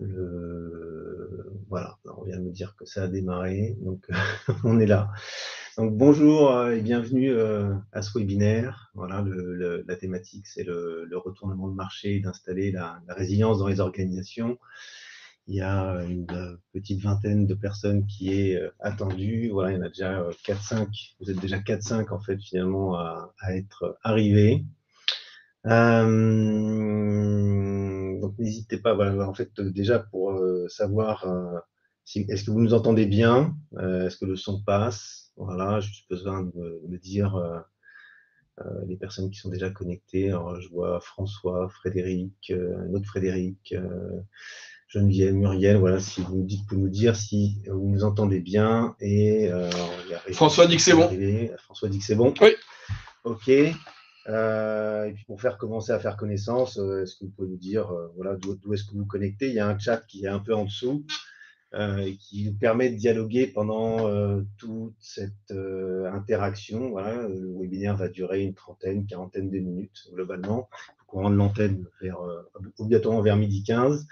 Voilà, on vient de me dire que ça a démarré, donc on est là. Donc bonjour et bienvenue à ce webinaire. Voilà, la thématique, c'est le retournement de marché et d'installer la résilience dans les organisations. Il y a une petite vingtaine de personnes qui est attendue. Voilà, il y en a déjà 4-5. Vous êtes déjà 4-5 en fait finalement à être arrivés. Donc n'hésitez pas, voilà, en fait, déjà pour savoir si, est-ce que vous nous entendez bien, est-ce que le son passe, voilà, j'ai juste besoin de me dire les personnes qui sont déjà connectées. Alors, je vois François, Frédéric, un autre Frédéric, Geneviève, Muriel, voilà, si vous nous dites, pour nous dire si vous nous entendez bien, et il y a François dit que c'est bon. François dit que c'est bon. Oui. Ok. Et puis pour commencer à faire connaissance, est-ce que vous pouvez nous dire voilà, d'où est-ce que vous vous connectez? Il y a un chat qui est un peu en dessous et qui nous permet de dialoguer pendant toute cette interaction. Voilà, le webinaire va durer une trentaine, quarantaine de minutes globalement. Il faut qu'on rende l'antenne obligatoirement vers 12h15.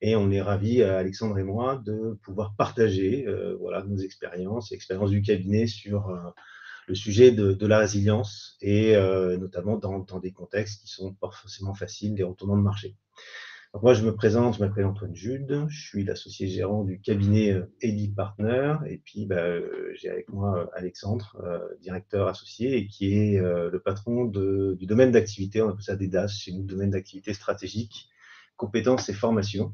Et on est ravis, Alexandre et moi, de pouvoir partager voilà, nos expériences du cabinet sur le sujet de la résilience et notamment dans des contextes qui sont pas forcément faciles, des retournements de marché. Donc moi, je m'appelle Antoine Jude, je suis l'associé gérant du cabinet Eddy Partner, et puis j'ai avec moi Alexandre, directeur associé, et qui est le patron du domaine d'activité, on appelle ça des DAS chez nous, domaine d'activité stratégique, compétences et formations.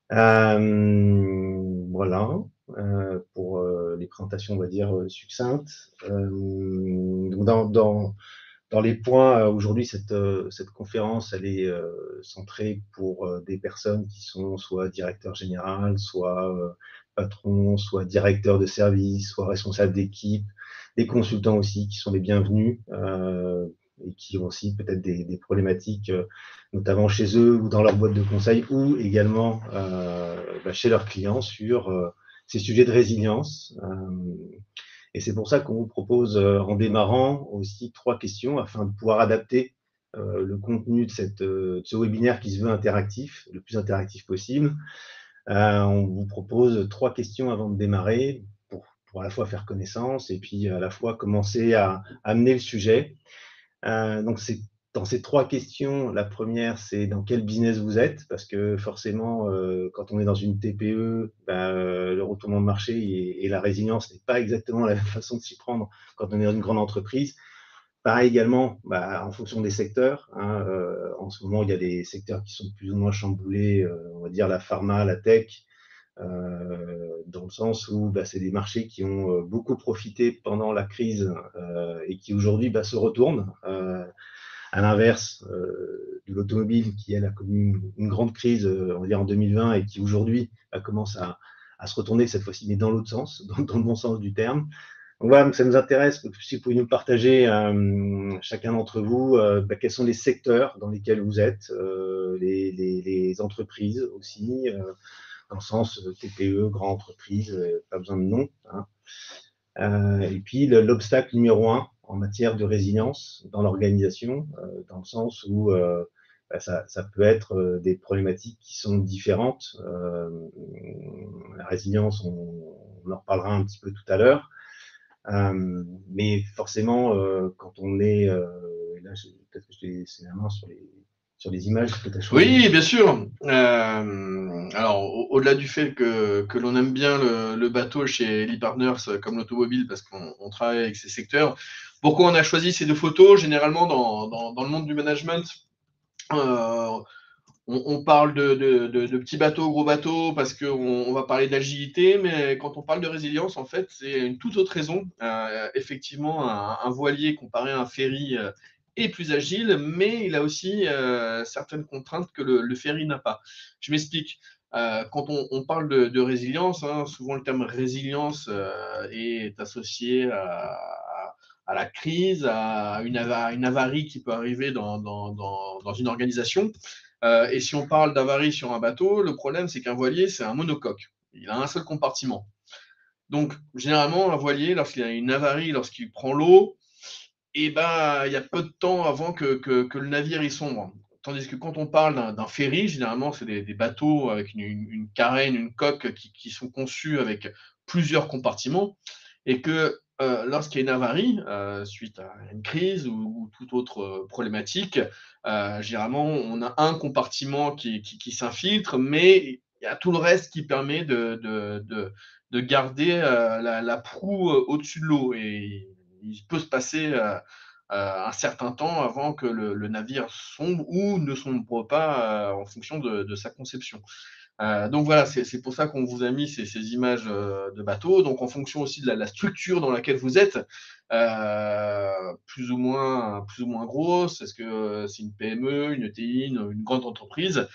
Voilà, pour les présentations, on va dire, succinctes. Dans les points, aujourd'hui, cette conférence, elle est centrée pour des personnes qui sont soit directeur général, soit patron, soit directeur de service, soit responsable d'équipe, des consultants aussi qui sont les bienvenus et qui ont aussi peut-être des problématiques, notamment chez eux ou dans leur boîte de conseil, ou également chez leurs clients sur ces sujets de résilience. Et c'est pour ça qu'on vous propose, en démarrant, aussi 3 questions afin de pouvoir adapter le contenu de ce webinaire qui se veut interactif, le plus interactif possible. On vous propose 3 questions avant de démarrer pour à la fois faire connaissance et puis à la fois commencer à amener le sujet. Donc, c'est dans ces 3 questions, la première, c'est dans quel business vous êtes, parce que forcément, quand on est dans une TPE, le retournement de marché et la résilience n'est pas exactement la même façon de s'y prendre quand on est dans une grande entreprise. Pareil également, en fonction des secteurs, hein, en ce moment, il y a des secteurs qui sont plus ou moins chamboulés, on va dire la pharma, la tech, dans le sens où c'est des marchés qui ont beaucoup profité pendant la crise et qui aujourd'hui se retournent. À l'inverse de l'automobile qui, elle, a connu une grande crise, on va dire en 2020, et qui aujourd'hui commence à se retourner cette fois-ci, mais dans l'autre sens, dans le bon sens du terme. Donc voilà, ça nous intéresse, si vous pouvez nous partager, chacun d'entre vous, quels sont les secteurs dans lesquels vous êtes, les entreprises aussi, dans le sens TPE, grande entreprise, pas besoin de nom. Hein. Et puis l'obstacle numéro 1 en matière de résilience dans l'organisation, dans le sens où ça peut être des problématiques qui sont différentes. La résilience, on en reparlera un petit peu tout à l'heure. Mais forcément, quand on est... là, peut-être que je t'ai laissé la main sur les images que tu as choisies. Oui, bien sûr. Alors, au-delà du fait que l'on aime bien le bateau chez Elite Partners comme l'automobile, parce qu'on travaille avec ces secteurs, pourquoi on a choisi ces deux photos? Généralement, dans le monde du management, euh, on parle de petits bateaux, gros bateaux, parce qu'on va parler d'agilité, mais quand on parle de résilience, en fait, c'est une toute autre raison. Effectivement, un voilier comparé à un ferry est plus agile, mais il a aussi certaines contraintes que le ferry n'a pas. Je m'explique. Quand on parle de résilience, hein, souvent le terme résilience est associé à la crise, à une avarie qui peut arriver dans une organisation. Et si on parle d'avarie sur un bateau, le problème, c'est qu'un voilier, c'est un monocoque. Il a un seul compartiment. Donc, généralement, un voilier, lorsqu'il a une avarie, lorsqu'il prend l'eau, il y a peu de temps avant que le navire y sombre. Tandis que quand on parle d'un ferry, généralement, c'est des bateaux avec une carène, une coque qui sont conçus avec plusieurs compartiments et que lorsqu'il y a une avarie, suite à une crise ou toute autre problématique, généralement, on a un compartiment qui s'infiltre, mais il y a tout le reste qui permet de garder la proue au-dessus de l'eau. Et il peut se passer un certain temps avant que le navire sombre ou ne sombre pas en fonction de sa conception. Donc voilà, c'est pour ça qu'on vous a mis ces images de bateaux. Donc en fonction aussi de la structure dans laquelle vous êtes, plus ou moins grosse, est-ce que c'est une PME, une ETI, une grande entreprise,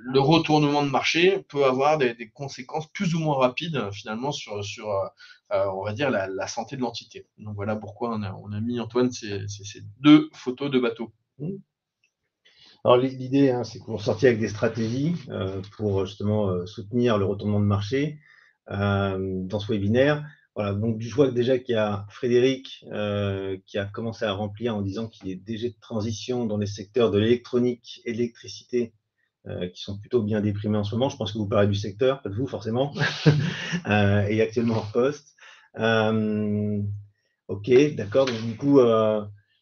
le retournement de marché peut avoir des conséquences plus ou moins rapides finalement sur on va dire, la santé de l'entité. Donc voilà pourquoi on a mis, Antoine, ces deux photos de bateaux. Alors l'idée, hein, c'est que vous ressortiez avec des stratégies pour justement soutenir le retournement de marché dans ce webinaire. Voilà, donc je vois déjà qu'il y a Frédéric qui a commencé à remplir en disant qu'il est DG de transition dans les secteurs de l'électronique et de l'électricité qui sont plutôt bien déprimés en ce moment. Je pense que vous parlez du secteur, pas de vous forcément, et actuellement en poste. Ok, d'accord. Donc du coup,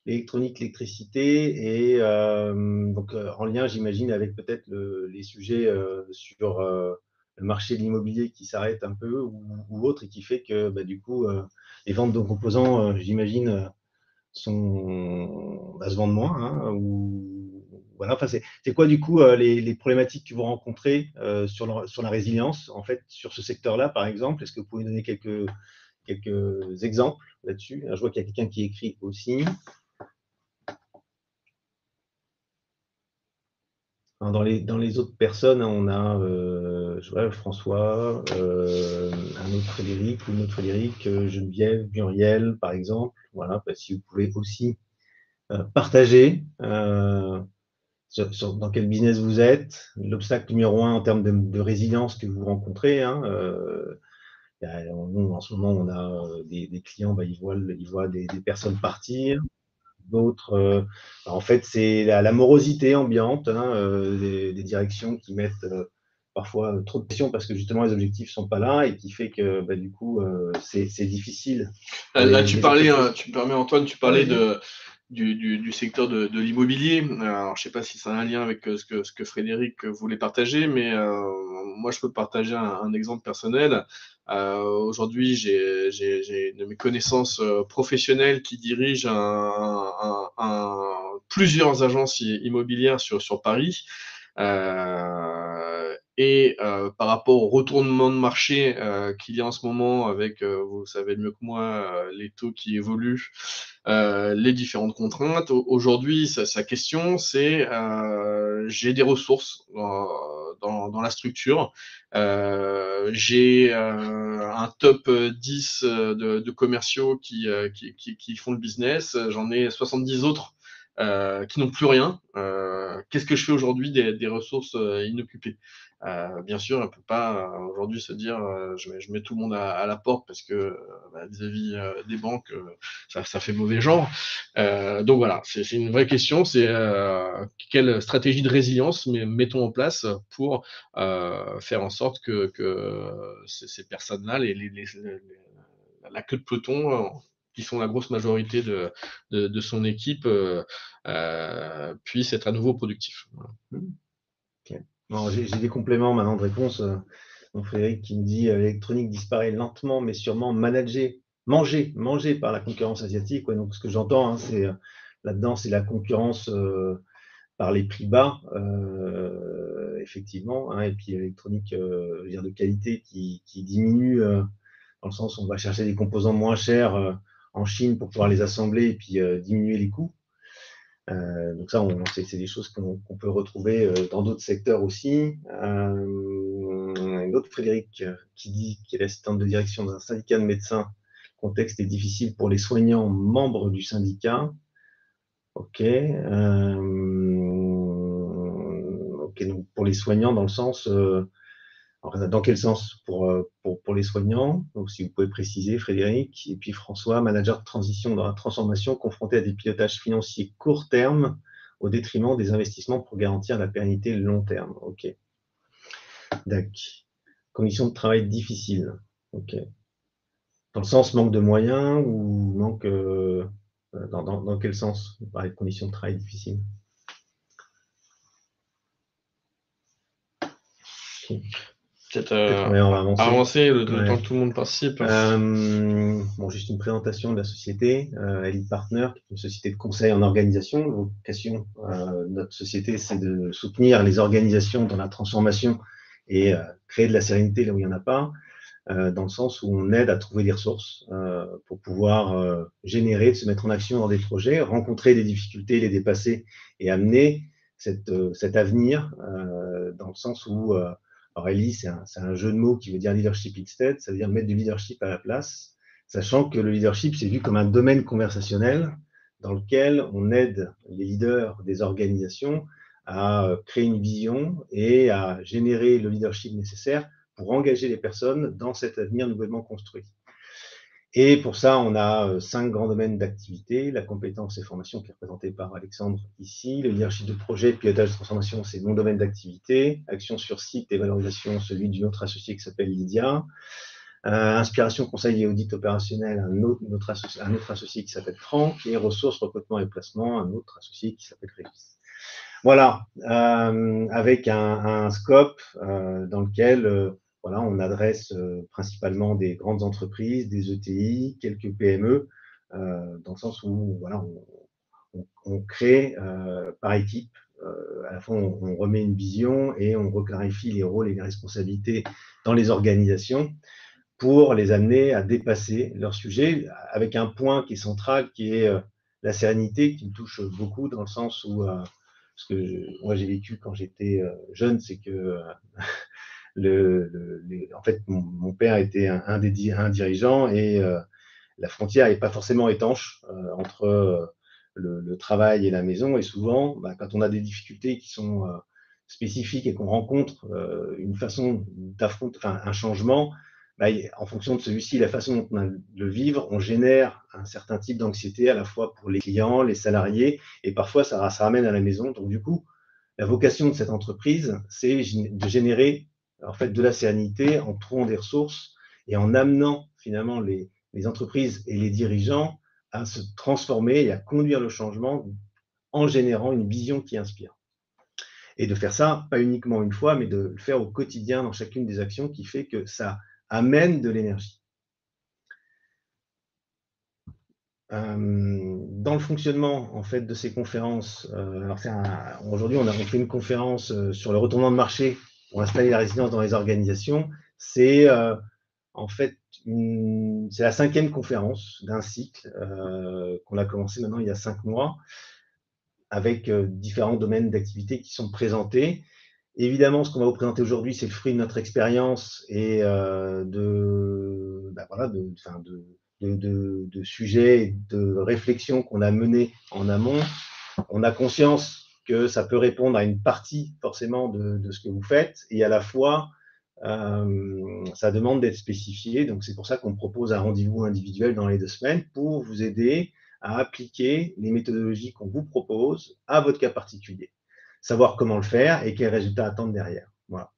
l'électronique, l'électricité, et donc en lien, j'imagine, avec peut-être les sujets sur le marché de l'immobilier qui s'arrête un peu ou autre, et qui fait que bah, du coup, les ventes de composants, j'imagine, se vendent moins, hein, ou voilà. Enfin, c'est quoi du coup les problématiques que vous rencontrez sur la résilience, en fait, sur ce secteur-là, par exemple? Est-ce que vous pouvez donner quelques exemples là-dessus? Je vois qu'il y a quelqu'un qui écrit aussi. Alors, dans les autres personnes, hein, on a je vois, François, un autre Frédéric, ou une autre Frédéric, Geneviève, Muriel, par exemple. Voilà, bah, si vous pouvez aussi partager dans quel business vous êtes, l'obstacle numéro un en termes de résilience que vous rencontrez. Hein, nous, en ce moment, on a des clients, bah, ils voient des personnes partir. D'autres, en fait, c'est la morosité ambiante, hein, des directions qui mettent parfois trop de pression parce que justement les objectifs sont pas là, et qui fait que bah, du coup, c'est difficile pour Là, les entreprises. tu me permets, Antoine, tu Ouais, parlais vas-y. du secteur de l'immobilier. Alors, je ne sais pas si ça a un lien avec ce que Frédéric voulait partager, mais moi, je peux partager un exemple personnel. Aujourd'hui, j'ai une de mes connaissances professionnelles qui dirige plusieurs agences immobilières sur Paris. Par rapport au retournement de marché qu'il y a en ce moment avec, vous savez mieux que moi, les taux qui évoluent, les différentes contraintes. Aujourd'hui, sa question, c'est j'ai des ressources dans la structure. J'ai un top 10 de commerciaux qui font le business. J'en ai 70 autres qui n'ont plus rien. Qu'est-ce que je fais aujourd'hui des ressources inoccupées? Bien sûr, on ne peut pas aujourd'hui se dire je mets tout le monde à la porte parce que vis-à-vis des banques, ça fait mauvais genre. Donc voilà, c'est une vraie question. C'est quelle stratégie de résilience mettons en place pour faire en sorte que ces personnes-là, la queue de peloton, qui sont la grosse majorité de son équipe, puissent être à nouveau productifs. Voilà. Okay. Bon, j'ai des compléments maintenant de réponse. Donc Frédéric qui me dit l'électronique disparaît lentement mais sûrement mangé par la concurrence asiatique. Ouais, donc ce que j'entends, hein, c'est là-dedans, c'est la concurrence par les prix bas, effectivement, hein, et puis l'électronique je veux dire, de qualité qui diminue dans le sens où on va chercher des composants moins chers en Chine pour pouvoir les assembler et puis diminuer les coûts. Donc ça, c'est des choses qu'on peut retrouver dans d'autres secteurs aussi. Un autre Frédéric qui dit qu'il est assistant de direction d'un syndicat de médecins. Le contexte est difficile pour les soignants membres du syndicat. Ok. Ok, donc pour les soignants, dans le sens, Alors, dans quel sens pour les soignants? Donc, si vous pouvez préciser, Frédéric. Et puis François, manager de transition dans la transformation, confronté à des pilotages financiers court terme au détriment des investissements pour garantir la pérennité long terme. OK. D'accord. Conditions de travail difficiles. OK. Dans le sens manque de moyens ou manque. Dans quel sens vous parlez de conditions de travail difficiles? Okay. Peut-être on va avancer le temps que tout le monde participe. Bon, juste une présentation de la société. Elite Partner, qui est une société de conseil en organisation. La vocation de notre société, c'est de soutenir les organisations dans la transformation et créer de la sérénité là où il n'y en a pas, dans le sens où on aide à trouver des ressources pour pouvoir générer, se mettre en action dans des projets, rencontrer des difficultés, les dépasser et amener cet avenir dans le sens où Aurélie, c'est un jeu de mots qui veut dire leadership instead, ça veut dire mettre du leadership à la place, sachant que le leadership, c'est vu comme un domaine conversationnel dans lequel on aide les leaders des organisations à créer une vision et à générer le leadership nécessaire pour engager les personnes dans cet avenir nouvellement construit. Et pour ça, on a 5 grands domaines d'activité. La compétence et formation qui est représentée par Alexandre ici. Le leadership de projet, pilotage de transformation, c'est mon domaine d'activité. Action sur site et valorisation, celui d'une autre associée qui s'appelle Lydia. Inspiration, conseil et audit opérationnel, un autre associé qui s'appelle Franck. Et ressources, recrutement et placement, un autre associé qui s'appelle Régis. Voilà, avec un scope dans lequel voilà, on adresse principalement des grandes entreprises, des ETI, quelques PME, dans le sens où voilà, on crée par équipe, à la fois on remet une vision et on reclarifie les rôles et les responsabilités dans les organisations pour les amener à dépasser leur sujet, avec un point qui est central, qui est la sérénité, qui me touche beaucoup dans le sens où ce que moi j'ai vécu quand j'étais jeune, c'est que en fait mon père était un dirigeant et la frontière n'est pas forcément étanche entre le travail et la maison. Et souvent, quand on a des difficultés qui sont spécifiques et qu'on rencontre une façon d'affronter, enfin, un changement, en fonction de celui-ci, la façon dont on a de le vivre, on génère un certain type d'anxiété à la fois pour les clients, les salariés, et parfois ça ramène à la maison. Donc du coup, la vocation de cette entreprise, c'est de générer en fait de la sérénité en trouvant des ressources et en amenant finalement les entreprises et les dirigeants à se transformer et à conduire le changement en générant une vision qui inspire. Et de faire ça, pas uniquement une fois, mais de le faire au quotidien dans chacune des actions qui fait que ça amène de l'énergie. Dans le fonctionnement en fait de ces conférences, aujourd'hui on fait une conférence sur le retournement de marché pour installer la résilience dans les organisations. C'est en fait c'est la 5e conférence d'un cycle qu'on a commencé maintenant il y a 5 mois, avec différents domaines d'activité qui sont présentés. Évidemment, ce qu'on va vous présenter aujourd'hui, c'est le fruit de notre expérience et de sujets et de réflexions qu'on a menées en amont. On a conscience que ça peut répondre à une partie forcément de ce que vous faites et à la fois ça demande d'être spécifié. Donc c'est pour ça qu'on propose un rendez-vous individuel dans les 2 semaines pour vous aider à appliquer les méthodologies qu'on vous propose à votre cas particulier. Savoir comment le faire et quels résultats attendre derrière. Voilà.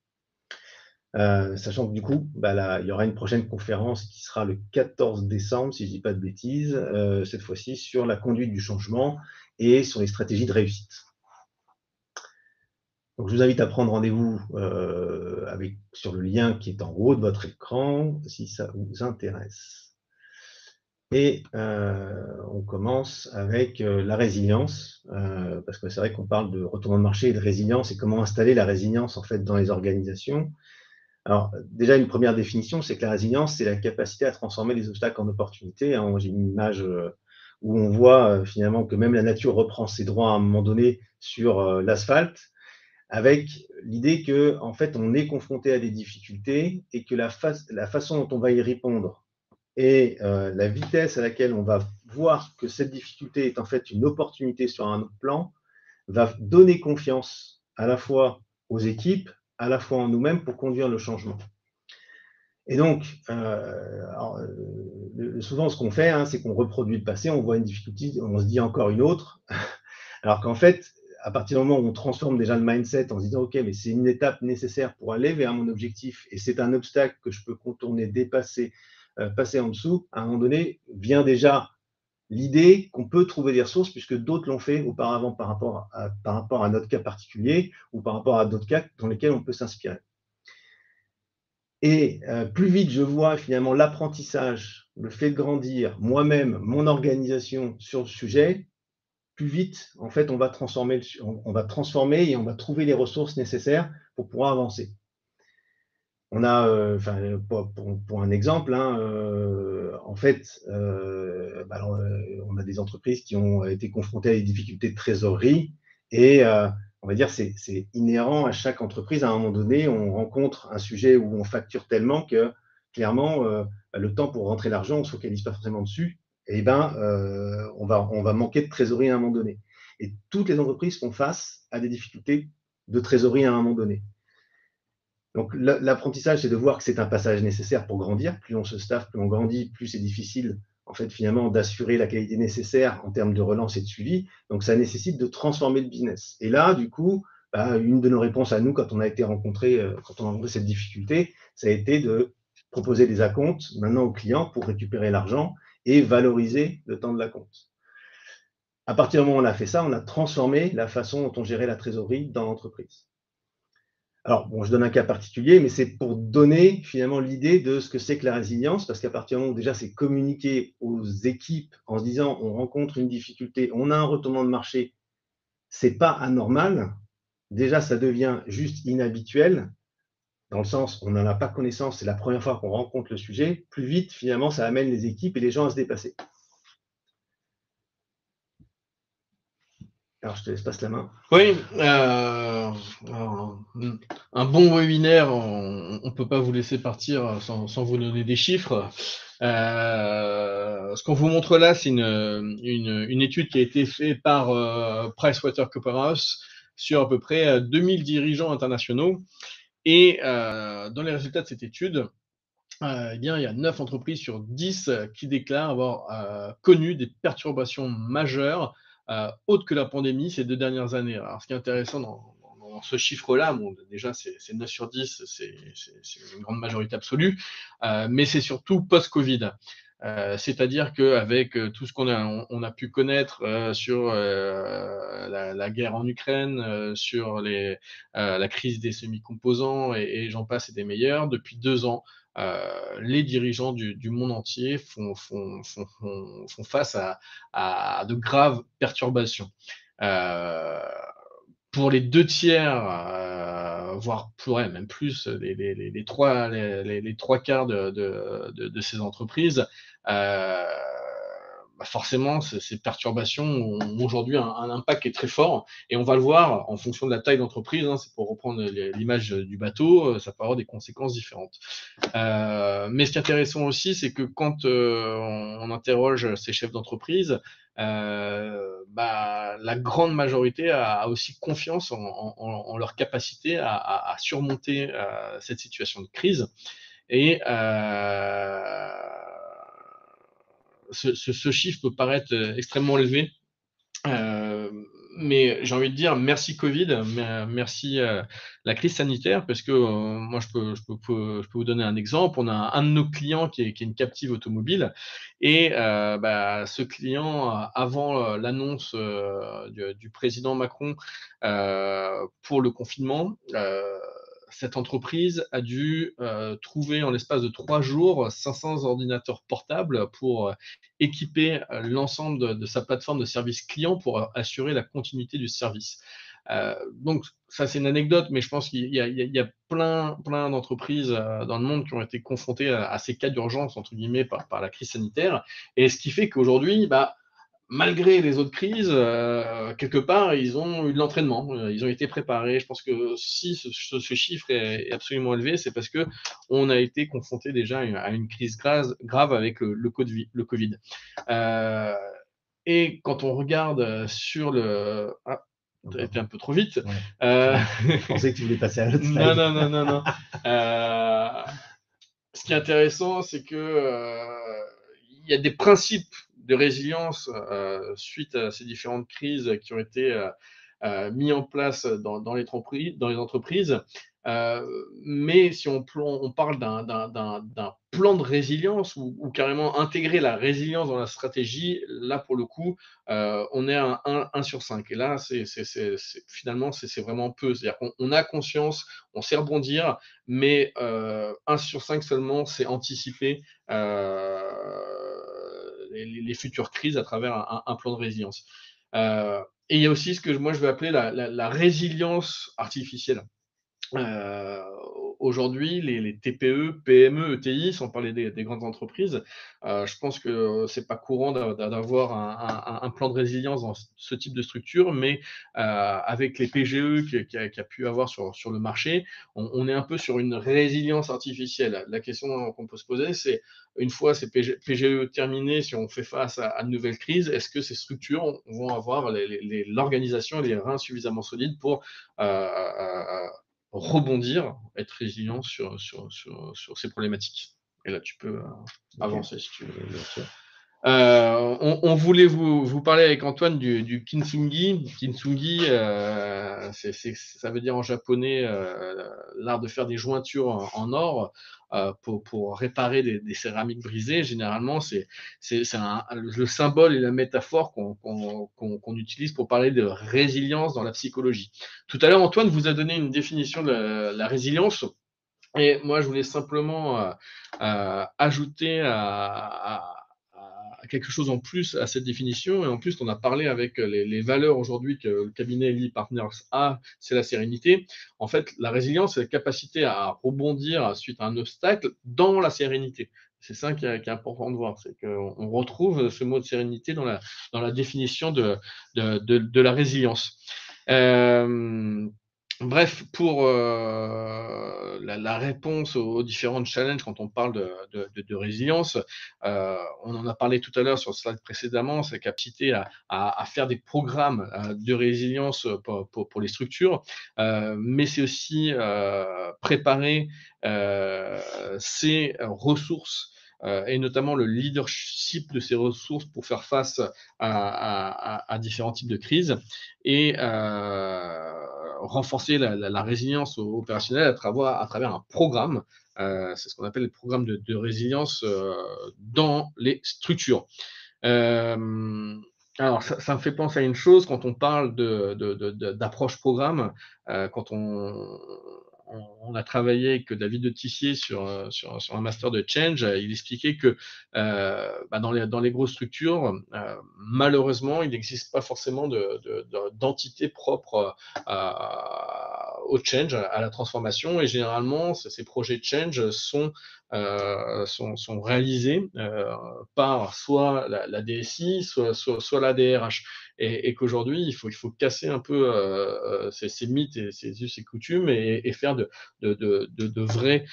Sachant que du coup, il y aura une prochaine conférence qui sera le 14 décembre, si je ne dis pas de bêtises, cette fois-ci sur la conduite du changement et sur les stratégies de réussite. Donc, je vous invite à prendre rendez-vous sur le lien qui est en haut de votre écran, si ça vous intéresse. Et on commence avec la résilience, parce que c'est vrai qu'on parle de retournement de marché et de résilience et comment installer la résilience en fait dans les organisations. Alors déjà une première définition, c'est que la résilience, c'est la capacité à transformer les obstacles en opportunités. Hein. J'ai une image où on voit finalement que même la nature reprend ses droits à un moment donné sur l'asphalte, avec l'idée que en fait on est confronté à des difficultés et que la façon dont on va y répondre et la vitesse à laquelle on va voir que cette difficulté est en fait une opportunité sur un autre plan va donner confiance à la fois aux équipes, à la fois en nous-mêmes pour conduire le changement. Et donc, souvent, ce qu'on fait, hein, c'est qu'on reproduit le passé, on voit une difficulté, on se dit encore une autre, alors qu'en fait, à partir du moment où on transforme déjà le mindset en se disant, OK, mais c'est une étape nécessaire pour aller vers mon objectif, et c'est un obstacle que je peux contourner, dépasser, passer en dessous, à un moment donné, vient déjà l'idée qu'on peut trouver des ressources puisque d'autres l'ont fait auparavant par rapport à notre cas particulier ou par rapport à d'autres cas dans lesquels on peut s'inspirer. Et plus vite je vois finalement l'apprentissage, le fait de grandir, moi-même, mon organisation sur le sujet, plus vite, en fait, on va transformer et on va trouver les ressources nécessaires pour pouvoir avancer. On a, pour un exemple, hein, en fait, on a des entreprises qui ont été confrontées à des difficultés de trésorerie et on va dire c'est inhérent à chaque entreprise. À un moment donné, on rencontre un sujet où on facture tellement que clairement, le temps pour rentrer l'argent, on ne se focalise pas forcément dessus. Et ben, on va manquer de trésorerie à un moment donné. Et toutes les entreprises font face à des difficultés de trésorerie à un moment donné. Donc l'apprentissage, c'est de voir que c'est un passage nécessaire pour grandir. Plus on se staffe, plus on grandit, plus c'est difficile, en fait, finalement, d'assurer la qualité nécessaire en termes de relance et de suivi. Donc ça nécessite de transformer le business. Et là, du coup, une de nos réponses à nous, quand on a rencontré cette difficulté, ça a été de proposer des acomptes maintenant aux clients pour récupérer l'argent et valoriser le temps de l'acompte. À partir du moment où on a fait ça, on a transformé la façon dont on gérait la trésorerie dans l'entreprise. Alors, bon, je donne un cas particulier, mais c'est pour donner finalement l'idée de ce que c'est que la résilience, parce qu'à partir du moment où déjà c'est communiquer aux équipes en se disant on rencontre une difficulté, on a un retournement de marché, c'est pas anormal. Déjà, ça devient juste inhabituel, dans le sens on n'en a pas connaissance, c'est la première fois qu'on rencontre le sujet. Plus vite, finalement, ça amène les équipes et les gens à se dépasser. Alors, je te laisse passer la main. Oui, un bon webinaire, on ne peut pas vous laisser partir sans vous donner des chiffres. Ce qu'on vous montre là, c'est une étude qui a été faite par PricewaterhouseCoopers sur à peu près 2000 dirigeants internationaux. Et dans les résultats de cette étude, eh bien, il y a 9 entreprises sur 10 qui déclarent avoir connu des perturbations majeures autres que la pandémie ces 2 dernières années. Alors, ce qui est intéressant dans ce chiffre-là, bon, déjà, c'est 9 sur 10, c'est une grande majorité absolue, mais c'est surtout post-Covid. C'est-à-dire qu'avec tout ce on a pu connaître sur la guerre en Ukraine, sur la crise des semi-composants et j'en passe et des meilleurs, depuis 2 ans, les dirigeants du monde entier font face à de graves perturbations. Euh, pour les 2 tiers, voire même plus, les trois quarts de ces entreprises, forcément, ces perturbations ont aujourd'hui un impact qui est très fort. Et on va le voir en fonction de la taille d'entreprise. Hein, c'est pour reprendre l'image du bateau, ça peut avoir des conséquences différentes. Mais ce qui est intéressant aussi, c'est que quand on interroge ces chefs d'entreprise, la grande majorité a aussi confiance en leur capacité à surmonter cette situation de crise. Et ce chiffre peut paraître extrêmement élevé, mais j'ai envie de dire merci Covid, merci la crise sanitaire, parce que moi je peux vous donner un exemple. On a un de nos clients qui est une captive automobile, et ce client, avant l'annonce du président Macron pour le confinement, cette entreprise a dû trouver en l'espace de 3 jours 500 ordinateurs portables pour équiper l'ensemble de sa plateforme de service client pour assurer la continuité du service. Donc ça c'est une anecdote, mais je pense qu'il y a plein d'entreprises dans le monde qui ont été confrontées à ces cas d'urgence entre guillemets par la crise sanitaire, et ce qui fait qu'aujourd'hui, malgré les autres crises, quelque part, ils ont eu de l'entraînement, ils ont été préparés. Je pense que si ce chiffre est absolument élevé, c'est parce que on a été confronté déjà à une crise grave avec le Covid. Et quand on regarde sur le... Ah, tu as été un peu trop vite. Ouais. Je pensais que tu voulais passer à l'autre Non, slide. non, non, non, non. Ce qui est intéressant, c'est que il y a des principes de résilience suite à ces différentes crises qui ont été mis en place dans les entreprises. Mais si on parle d'un plan de résilience ou carrément intégrer la résilience dans la stratégie, là, pour le coup, on est à 1 sur 5. Et là, finalement, c'est vraiment peu. C'est-à-dire qu'on a conscience, on sait rebondir, mais 1 sur 5 seulement, c'est anticiper les futures crises à travers un plan de résilience. Et il y a aussi ce que moi je vais appeler la résilience artificielle. Euh, Aujourd'hui, les TPE, PME, ETI, sans parler des grandes entreprises, je pense que c'est pas courant d'avoir un plan de résilience dans ce type de structure, mais avec les PGE qu'il y a pu avoir sur le marché, on est un peu sur une résilience artificielle. La question qu'on peut se poser, c'est une fois ces PGE terminés, si on fait face à de nouvelles crises, est-ce que ces structures vont avoir l'organisation et les reins suffisamment solides pour rebondir, être résilient sur ces problématiques. Et là, tu peux avancer si tu veux. Bien sûr. On voulait vous parler avec Antoine du kintsugi. Kintsugi, ça veut dire en japonais l'art de faire des jointures en or pour réparer des céramiques brisées. Généralement, c'est le symbole et la métaphore qu'on utilise pour parler de résilience dans la psychologie. Tout à l'heure, Antoine vous a donné une définition de la résilience. Et moi, je voulais simplement ajouter à quelque chose en plus à cette définition. Et en plus, on a parlé avec les valeurs aujourd'hui que le cabinet Elite Partners a, c'est la sérénité. En fait, la résilience, c'est la capacité à rebondir suite à un obstacle dans la sérénité. C'est ça qui est important de voir, c'est qu'on retrouve ce mot de sérénité dans la définition de la résilience. Bref, pour la réponse aux différents challenges quand on parle de résilience, on en a parlé tout à l'heure sur le slide précédemment, c'est la capacité à faire des programmes de résilience pour les structures, mais c'est aussi préparer ces ressources et notamment le leadership de ces ressources pour faire face à différents types de crises et renforcer la résilience opérationnelle à travers un programme. C'est ce qu'on appelle les programmes de résilience dans les structures. Alors, ça me fait penser à une chose quand on parle d'approche programme, quand on a travaillé avec David de Tissier sur un master de change, il expliquait que dans les grosses structures, malheureusement, il n'existe pas forcément d'entité propre au change, à la transformation, et généralement, ces projets de change sont réalisés par soit la DSI, soit la DRH. Et qu'aujourd'hui, il faut casser un peu ces mythes et ces us et coutumes et faire de vrais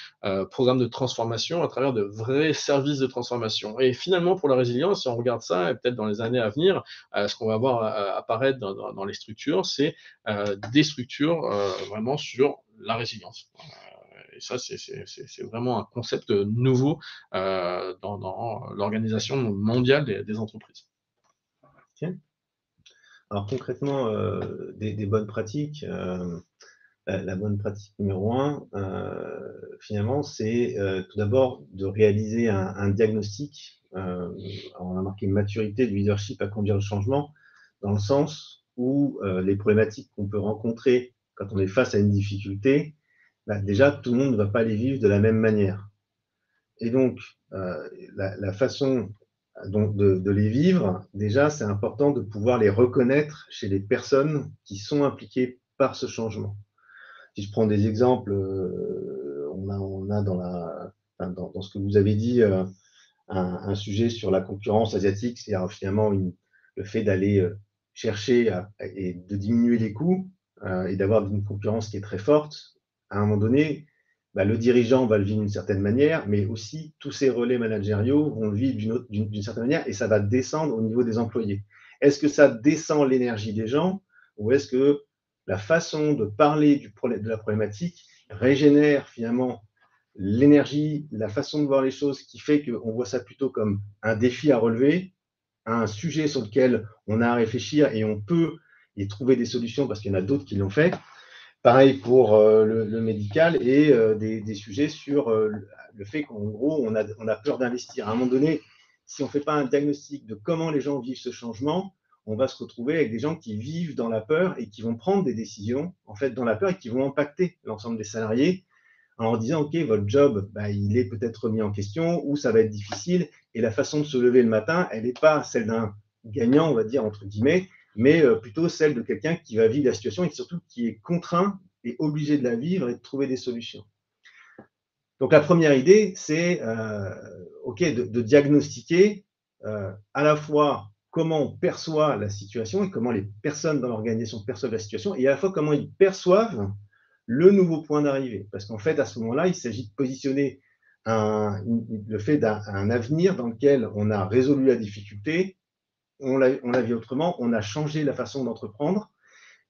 programmes de transformation à travers de vrais services de transformation. Et finalement, pour la résilience, si on regarde ça, et peut-être dans les années à venir, ce qu'on va voir apparaître dans les structures, c'est des structures vraiment sur la résilience. Et ça, c'est vraiment un concept nouveau dans l'organisation mondiale des entreprises. Tiens. Alors concrètement, des bonnes pratiques. La bonne pratique numéro 1, finalement, c'est tout d'abord de réaliser un diagnostic. On a marqué maturité du leadership à conduire le changement, dans le sens où les problématiques qu'on peut rencontrer quand on est face à une difficulté, déjà, tout le monde ne va pas les vivre de la même manière. Et donc, la façon de les vivre, déjà, c'est important de pouvoir les reconnaître chez les personnes qui sont impliquées par ce changement. Si je prends des exemples, on a dans ce que vous avez dit, un sujet sur la concurrence asiatique, c'est-à-dire finalement le fait d'aller chercher et de diminuer les coûts et d'avoir une concurrence qui est très forte. À un moment donné, le dirigeant va le vivre d'une certaine manière, mais aussi tous ces relais managériaux vont le vivre d'une certaine manière et ça va descendre au niveau des employés. Est-ce que ça descend l'énergie des gens ou est-ce que la façon de parler de la problématique régénère finalement l'énergie, la façon de voir les choses qui fait qu'on voit ça plutôt comme un défi à relever, un sujet sur lequel on a à réfléchir et on peut y trouver des solutions parce qu'il y en a d'autres qui l'ont fait. Pareil pour le médical et des sujets sur le fait qu'en gros, on a peur d'investir. À un moment donné, si on ne fait pas un diagnostic de comment les gens vivent ce changement, on va se retrouver avec des gens qui vivent dans la peur et qui vont prendre des décisions en fait dans la peur et qui vont impacter l'ensemble des salariés en leur disant ok, votre job, bah, il est peut-être remis en question ou ça va être difficile et la façon de se lever le matin, elle n'est pas celle d'un gagnant, on va dire entre guillemets, mais plutôt celle de quelqu'un qui va vivre la situation et surtout qui est contraint et obligé de la vivre et de trouver des solutions. Donc la première idée, c'est de diagnostiquer à la fois comment on perçoit la situation et comment les personnes dans l'organisation perçoivent la situation et à la fois comment ils perçoivent le nouveau point d'arrivée. Parce qu'en fait, à ce moment-là, il s'agit de positionner le fait d'un avenir dans lequel on a résolu la difficulté, on l'a vu autrement, on a changé la façon d'entreprendre.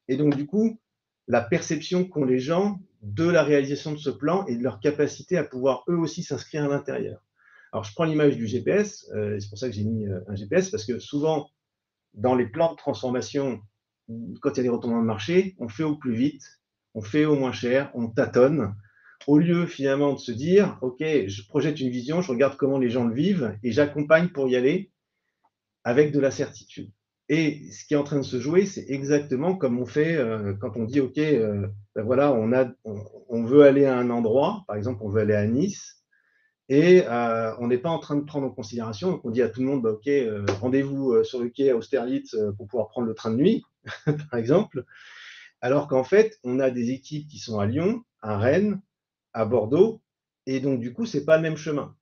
Et donc, du coup, la perception qu'ont les gens de la réalisation de ce plan et de leur capacité à pouvoir eux aussi s'inscrire à l'intérieur. Alors, je prends l'image du GPS, c'est pour ça que j'ai mis un GPS, parce que souvent, dans les plans de transformation, quand il y a des retournements de marché, on fait au plus vite, on fait au moins cher, on tâtonne, au lieu finalement de se dire, OK, je projette une vision, je regarde comment les gens le vivent et j'accompagne pour y aller avec de la certitude. Et ce qui est en train de se jouer, c'est exactement comme on fait quand on dit, OK, ben voilà, on veut aller à un endroit, par exemple, on veut aller à Nice, et on n'est pas en train de prendre en considération, donc on dit à tout le monde, bah, OK, rendez-vous sur le quai à Austerlitz pour pouvoir prendre le train de nuit, par exemple, alors qu'en fait, on a des équipes qui sont à Lyon, à Rennes, à Bordeaux, et donc du coup, ce n'est pas le même chemin.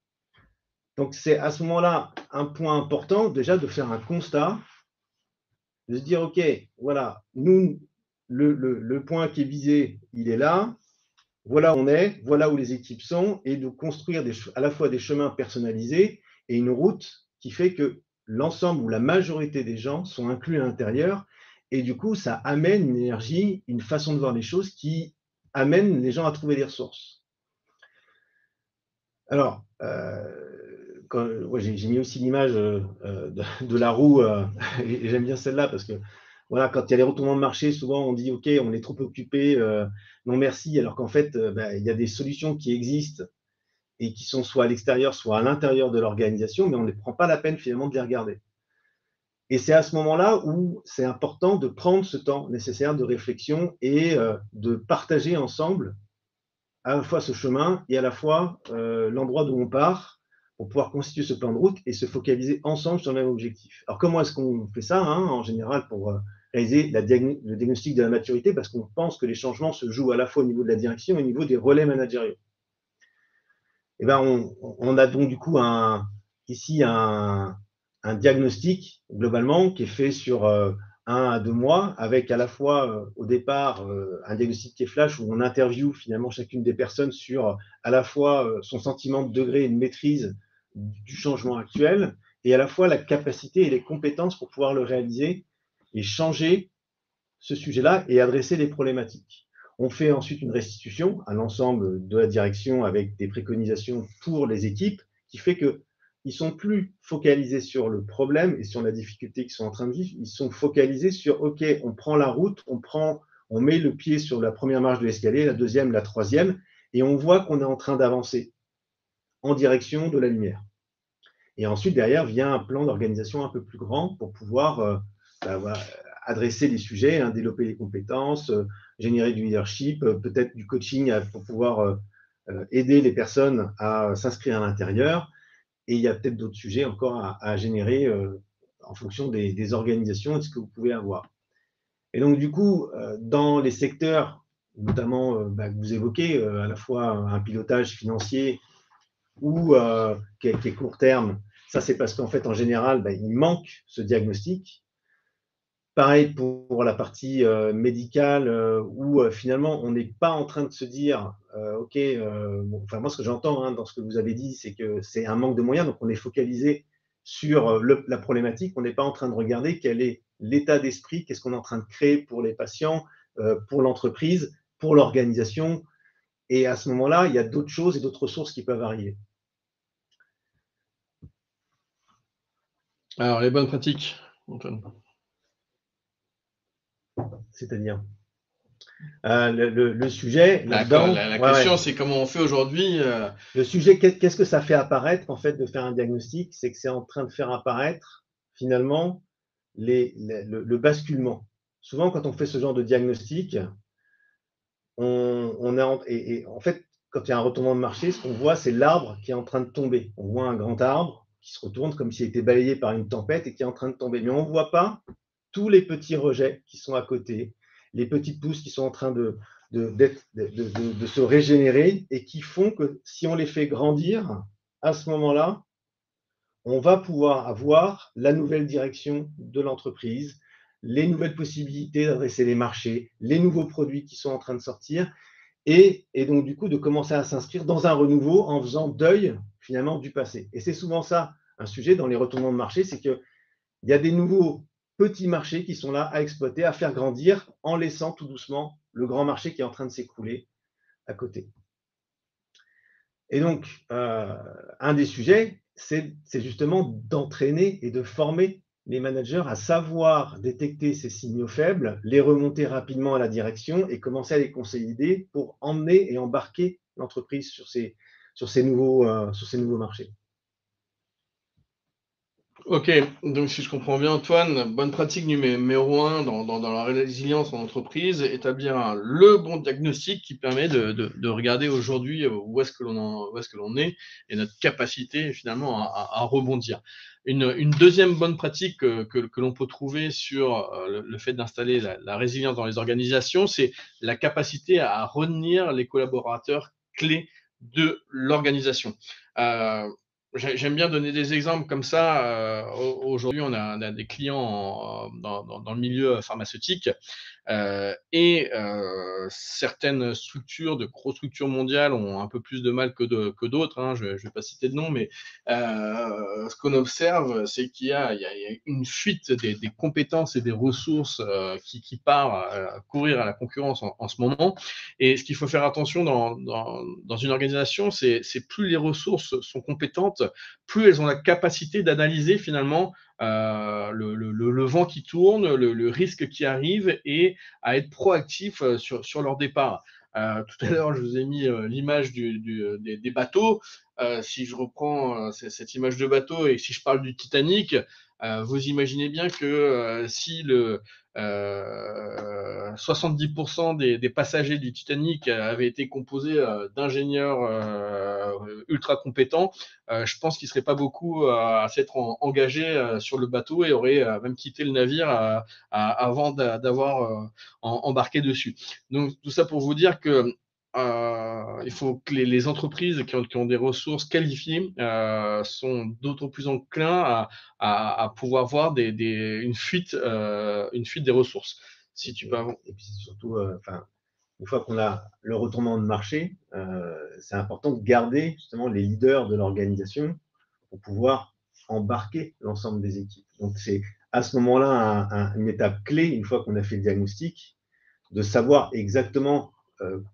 Donc c'est à ce moment-là un point important déjà de faire un constat, de se dire, OK, voilà, nous, le point qui est visé, il est là, voilà où on est, voilà où les équipes sont, et de construire à la fois des chemins personnalisés et une route qui fait que l'ensemble ou la majorité des gens sont inclus à l'intérieur. Et du coup, ça amène une énergie, une façon de voir les choses qui amène les gens à trouver des ressources. Alors, j'ai mis aussi l'image de la roue, et j'aime bien celle-là parce que voilà, quand il y a les retournements de marché, souvent on dit ok, on est trop occupé, non merci, alors qu'en fait, il y a des solutions qui existent et qui sont soit à l'extérieur, soit à l'intérieur de l'organisation, mais on ne prend pas la peine finalement de les regarder. Et c'est à ce moment-là où c'est important de prendre ce temps nécessaire de réflexion et de partager ensemble à la fois ce chemin et à la fois l'endroit d'où on part pour pouvoir constituer ce plan de route et se focaliser ensemble sur le même objectif. Alors, comment est-ce qu'on fait ça en général pour réaliser le diagnostic de la maturité? Parce qu'on pense que les changements se jouent à la fois au niveau de la direction et au niveau des relais managériaux. Et ben, on a donc du coup ici un diagnostic globalement qui est fait sur 1 à 2 mois avec à la fois au départ un diagnostic qui est flash où on interviewe finalement chacune des personnes sur à la fois son sentiment de degré et de maîtrise du changement actuel et à la fois la capacité et les compétences pour pouvoir le réaliser et changer ce sujet-là et adresser les problématiques. On fait ensuite une restitution à l'ensemble de la direction avec des préconisations pour les équipes qui fait qu'ils ne sont plus focalisés sur le problème et sur la difficulté qu'ils sont en train de vivre, ils sont focalisés sur OK, on prend la route, on met le pied sur la première marche de l'escalier, la deuxième, la troisième, et on voit qu'on est en train d'avancer en direction de la lumière. Et ensuite, derrière, vient un plan d'organisation un peu plus grand pour pouvoir voilà, adresser les sujets, développer les compétences, générer du leadership, peut-être du coaching pour pouvoir aider les personnes à s'inscrire à l'intérieur. Et il y a peut-être d'autres sujets encore à générer en fonction des organisations et de ce que vous pouvez avoir. Et donc, du coup, dans les secteurs, notamment que vous évoquez, à la fois un pilotage financier ou qui est court terme, ça c'est parce qu'en fait, en général, il manque ce diagnostic. Pareil pour la partie médicale, où finalement, on n'est pas en train de se dire, OK, bon, enfin moi ce que j'entends dans ce que vous avez dit, c'est que c'est un manque de moyens, donc on est focalisé sur la problématique, on n'est pas en train de regarder quelle est l'état d'esprit, qu'est-ce qu'on est en train de créer pour les patients, pour l'entreprise, pour l'organisation. Et à ce moment-là, il y a d'autres choses et d'autres ressources qui peuvent arriver. Alors, les bonnes pratiques, Antoine. C'est-à-dire le sujet La là-dedans. question, c'est comment on fait aujourd'hui. Le sujet, qu'est-ce que ça fait apparaître, en fait, de faire un diagnostic? C'est que c'est en train de faire apparaître, finalement, le basculement. Souvent, quand on fait ce genre de diagnostic, en fait, quand il y a un retournement de marché, ce qu'on voit, c'est l'arbre qui est en train de tomber. On voit un grand arbre qui se retourne comme s'il était balayé par une tempête et qui est en train de tomber. Mais on ne voit pas tous les petits rejets qui sont à côté, les petites pousses qui sont en train de se régénérer et qui font que si on les fait grandir, à ce moment-là, on va pouvoir avoir la nouvelle direction de l'entreprise, les nouvelles possibilités d'adresser les marchés, les nouveaux produits qui sont en train de sortir, et donc du coup de commencer à s'inscrire dans un renouveau en faisant deuil finalement du passé. Et c'est souvent ça un sujet dans les retournements de marché, c'est qu'il y a des nouveaux petits marchés qui sont là à exploiter, à faire grandir en laissant tout doucement le grand marché qui est en train de s'écrouler à côté. Et donc, un des sujets, c'est justement d'entraîner et de former les managers à savoir détecter ces signaux faibles, les remonter rapidement à la direction et commencer à les consolider pour emmener et embarquer l'entreprise sur ces nouveaux marchés. Ok, donc si je comprends bien, Antoine, bonne pratique numéro 1 dans la résilience en entreprise, établir le bon diagnostic qui permet de regarder aujourd'hui où est-ce que l'on est et notre capacité finalement à rebondir. Une deuxième bonne pratique que l'on peut trouver sur le fait d'installer la résilience dans les organisations, c'est la capacité à retenir les collaborateurs clés de l'organisation. J'aime bien donner des exemples comme ça. Aujourd'hui, on a des clients dans le milieu pharmaceutique et certaines structures, de grosses structures mondiales, ont un peu plus de mal que d'autres. Hein. Je ne vais pas citer de nom, mais ce qu'on observe, c'est qu'il y a une fuite des compétences et des ressources qui part courir à la concurrence en ce moment. Et ce qu'il faut faire attention dans une organisation, c'est plus les ressources sont compétentes, plus elles ont la capacité d'analyser finalement le vent qui tourne, le risque qui arrive et à être proactif sur leur départ. Tout à l'heure, je vous ai mis l'image des bateaux. Si je reprends cette image de bateau et si je parle du Titanic, vous imaginez bien que si 70% des passagers du Titanic avaient été composés d'ingénieurs ultra compétents, je pense qu'ils ne seraient pas beaucoup à s'être engagés sur le bateau et auraient même quitté le navire avant d'avoir embarqué dessus. Donc tout ça pour vous dire que il faut que les entreprises qui ont des ressources qualifiées sont d'autant plus enclins à pouvoir voir une fuite des ressources. Si tu peux et puis surtout, une fois qu'on a le retournement de marché, c'est important de garder justement les leaders de l'organisation pour pouvoir embarquer l'ensemble des équipes. Donc c'est à ce moment-là une étape clé, une fois qu'on a fait le diagnostic, de savoir exactement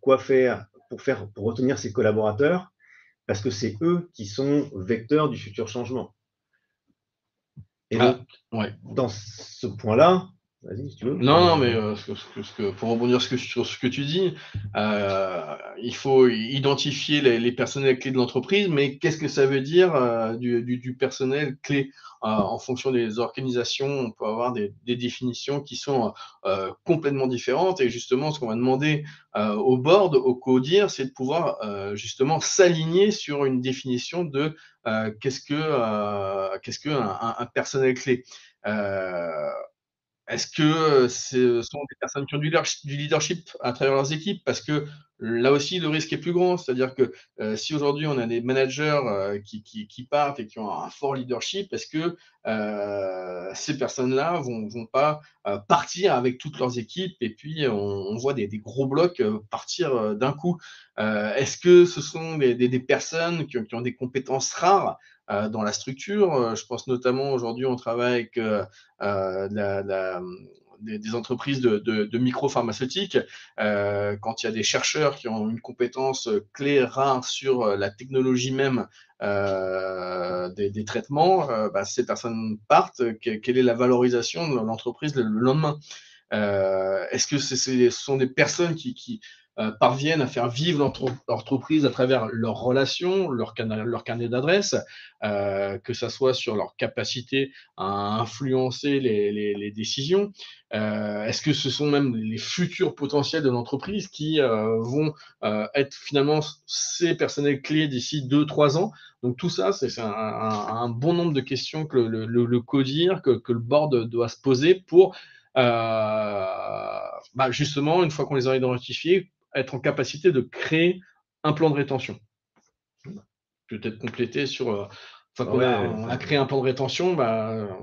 quoi faire pour retenir ses collaborateurs, parce que c'est eux qui sont vecteurs du futur changement. Et donc, ouais. dans ce point-là, vas-y si tu veux. Non, mais pour rebondir sur ce que tu dis, il faut identifier les personnels clés de l'entreprise, mais qu'est-ce que ça veut dire du personnel clé en fonction des organisations? On peut avoir des définitions qui sont complètement différentes. Et justement, ce qu'on va demander au board, au CODIR, c'est de pouvoir justement s'aligner sur une définition de qu'est-ce que un personnel clé. Est-ce que ce sont des personnes qui ont du leadership à travers leurs équipes? Parce que là aussi, le risque est plus grand. C'est-à-dire que si aujourd'hui on a des managers qui partent et qui ont un fort leadership, est-ce que ces personnes-là vont pas partir avec toutes leurs équipes et puis on voit des gros blocs partir d'un coup. Est-ce que ce sont des personnes qui ont des compétences rares dans la structure? Je pense notamment aujourd'hui, on travaille avec des entreprises de micropharmaceutiques. Quand il y a des chercheurs qui ont une compétence clé, rare sur la technologie même des traitements, ces personnes partent. Quelle est la valorisation de l'entreprise le lendemain? Est-ce que ce sont des personnes qui parviennent à faire vivre leur entreprise à travers leurs relations, leur carnet d'adresses, que ce soit sur leur capacité à influencer les décisions? Est-ce que ce sont même les futurs potentiels de l'entreprise qui vont être finalement ces personnels clés d'ici 2-3 ans? Donc tout ça, c'est un bon nombre de questions que le CODIR, que le board doit se poser pour justement, une fois qu'on les a identifiés, être en capacité de créer un plan de rétention. Peut-être compléter sur, une fois qu'on Ouais, a créé un plan de rétention,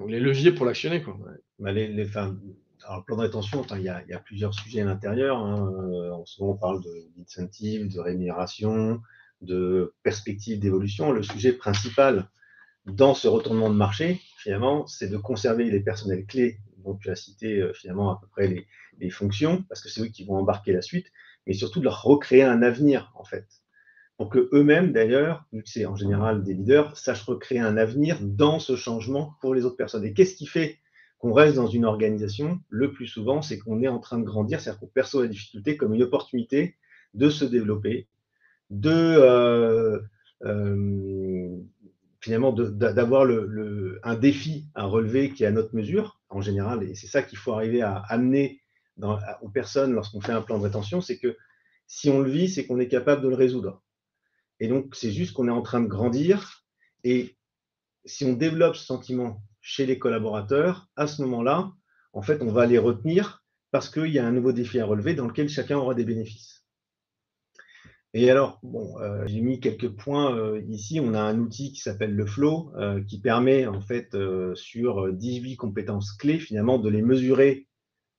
les leviers pour l'actionner, quoi. bah, alors, le plan de rétention, il y a plusieurs sujets à l'intérieur, hein. En ce moment, on parle d'incentive, de rémunération, de perspective d'évolution. Le sujet principal dans ce retournement de marché, finalement, c'est de conserver les personnels clés dont tu as cité finalement à peu près les fonctions, parce que c'est eux qui vont embarquer la suite, mais surtout de leur recréer un avenir, en fait. Pour que eux-mêmes, d'ailleurs, vu que c'est en général des leaders, sachent recréer un avenir dans ce changement pour les autres personnes. Et qu'est-ce qui fait qu'on reste dans une organisation? Le plus souvent, c'est qu'on est en train de grandir, c'est-à-dire qu'on perçoit la difficulté comme une opportunité de se développer, de finalement d'avoir un défi à relever qui est à notre mesure, en général, et c'est ça qu'il faut arriver à amener aux personnes lorsqu'on fait un plan de rétention, c'est que si on le vit, c'est qu'on est capable de le résoudre. Et donc, c'est juste qu'on est en train de grandir. Et si on développe ce sentiment chez les collaborateurs, à ce moment-là, en fait, on va les retenir parce qu'il y a un nouveau défi à relever dans lequel chacun aura des bénéfices. Et alors, bon, j'ai mis quelques points ici. On a un outil qui s'appelle le Flow, qui permet, en fait, sur 18 compétences clés, finalement, de les mesurer,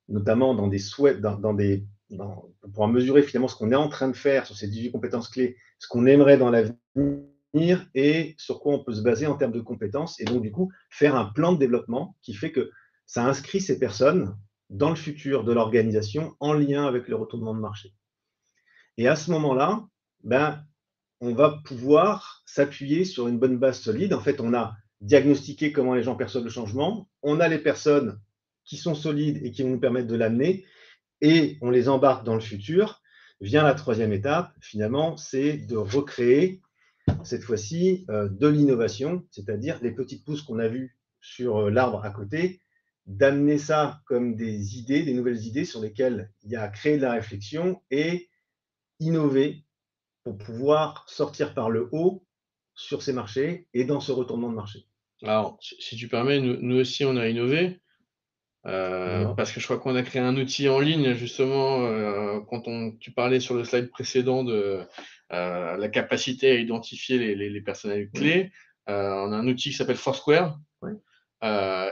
notamment dans des souhaits, pour pouvoir mesurer finalement ce qu'on est en train de faire sur ces 18 compétences clés, ce qu'on aimerait dans l'avenir et sur quoi on peut se baser en termes de compétences. Et donc, du coup, faire un plan de développement qui fait que ça inscrit ces personnes dans le futur de l'organisation en lien avec le retournement de marché. Et à ce moment-là, on va pouvoir s'appuyer sur une bonne base solide. En fait, on a diagnostiqué comment les gens perçoivent le changement. On a les personnes qui sont solides et qui vont nous permettre de l'amener. Et on les embarque dans le futur. Vient la troisième étape, finalement, c'est de recréer, cette fois-ci, de l'innovation, c'est-à-dire les petites pousses qu'on a vues sur l'arbre à côté, d'amener ça comme des idées, des nouvelles idées sur lesquelles il y a à créer de la réflexion et innover pour pouvoir sortir par le haut sur ces marchés et dans ce retournement de marché. Alors, si tu permets, nous aussi, on a innové. Parce que je crois qu'on a créé un outil en ligne justement, quand tu parlais sur le slide précédent de la capacité à identifier les personnels clés. On a un outil qui s'appelle Foursquare. Oui.